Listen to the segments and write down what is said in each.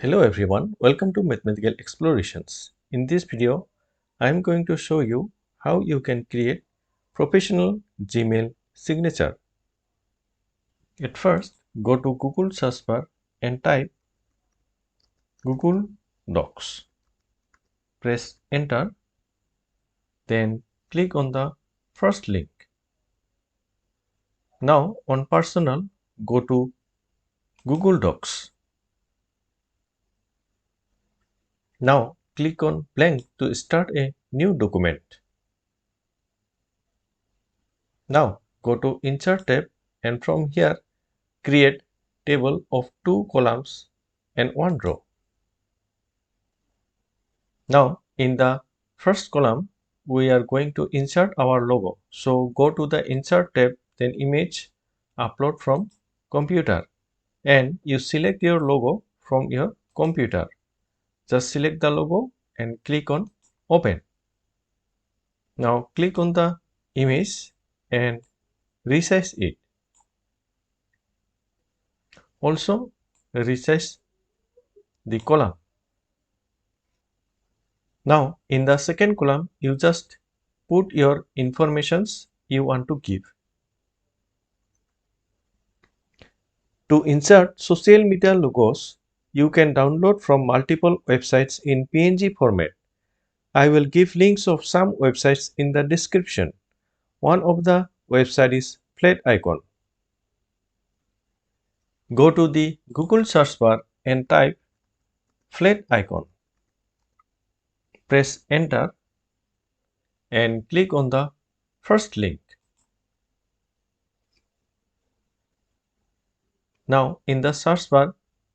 Hello everyone, welcome to Mathematical Explorations. In this video, I am going to show you how you can create professional Gmail signature. At first, go to Google search bar and type Google Docs. Press enter, then click on the first link. Now on personal, go to Google Docs. Now click on blank to start a new document. Now go to Insert tab and from here create table of 2 columns and 1 row. Now in the first column we are going to insert our logo. So go to the Insert tab, then Image, Upload from Computer, and you select your logo from your computer. Just select the logo and click on Open. Now click on the image and resize it. Also resize the column. Now in the second column you just put your informations you want to give. To insert social media logos, you can download from multiple websites in PNG format. I will give links of some websites in the description. One of the website is Flaticon. Go to the Google search bar and type Flaticon. Press enter and click on the first link. Now in the search bar,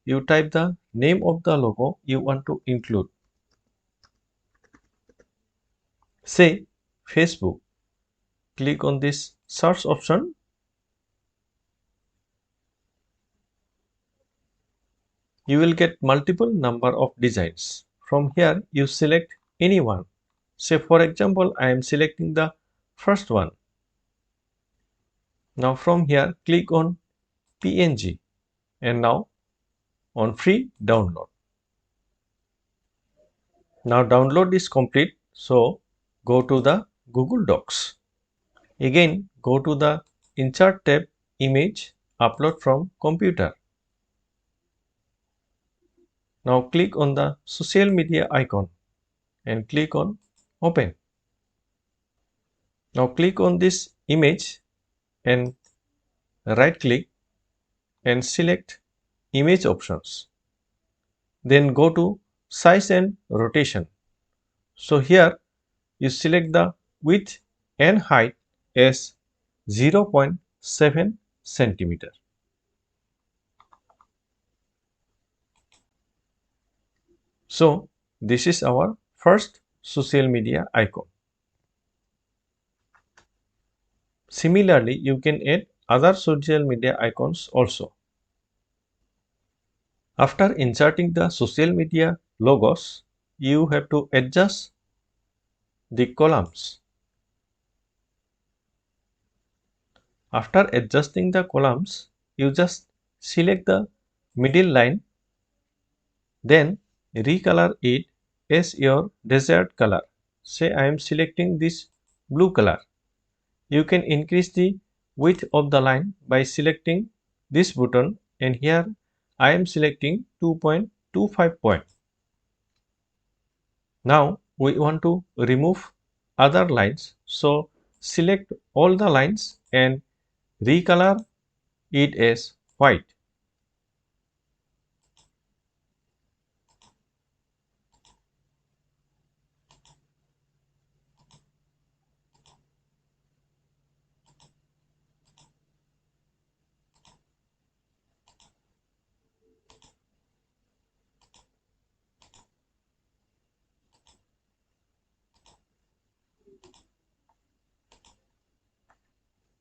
you type the name of the logo you want to include. Say Facebook. Click on this search option. You will get multiple number of designs. From here you select any one. Say for example, I am selecting the first one. Now from here click on PNG and now on free download. Now download is complete, so go to the Google Docs. Again go to the Insert tab, Image, Upload from Computer. Now click on the social media icon and click on Open. Now click on this image and right click and select Image options. Then go to Size and Rotation. So here you select the width and height as 0.7 centimeter. So this is our first social media icon. Similarly, you can add other social media icons also. After inserting the social media logos, you have to adjust the columns. After adjusting the columns, you just select the middle line, then recolor it as your desired color. Say I am selecting this blue color. You can increase the width of the line by selecting this button, and here I am selecting 2.25 point. Now we want to remove other lines, so select all the lines and recolor it as white.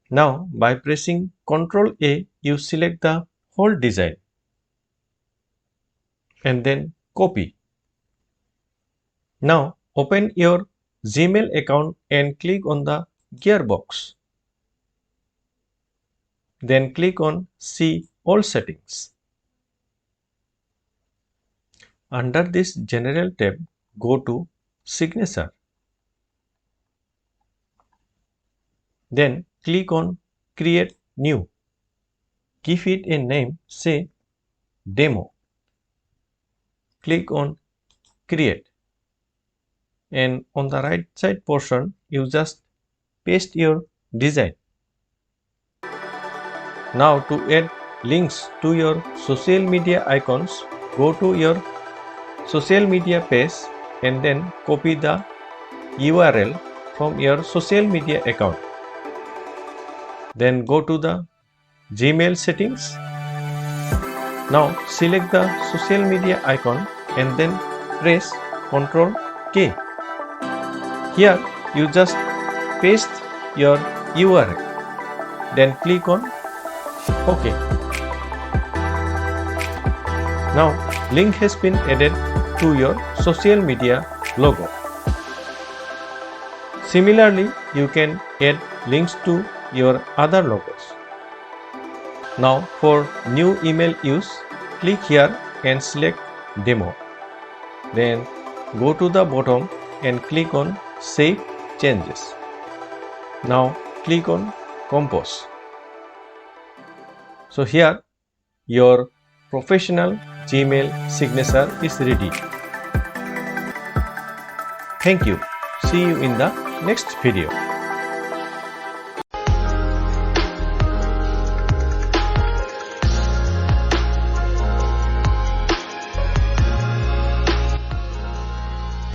Now by pressing Ctrl A, you select the whole design and then copy. Now open your Gmail account and click on the gearbox. Then click on See All Settings. Under this General tab, go to Signature. Then click on Create New. Give it a name, say Demo. Click on Create. And on the right side portion, you just paste your design. Now to add links to your social media icons, go to your social media page and then copy the URL from your social media account. Then go to the Gmail settings. Now select the social media icon and then press Ctrl K. Here you just paste your URL. Then click on OK. Now link has been added to your social media logo. Similarly, you can add links to your other logos. Now for new email use, click here and select Demo. Then go to the bottom and click on Save Changes. Now click on Compose. So here your professional Gmail signature is ready. Thank you. See you in the next video.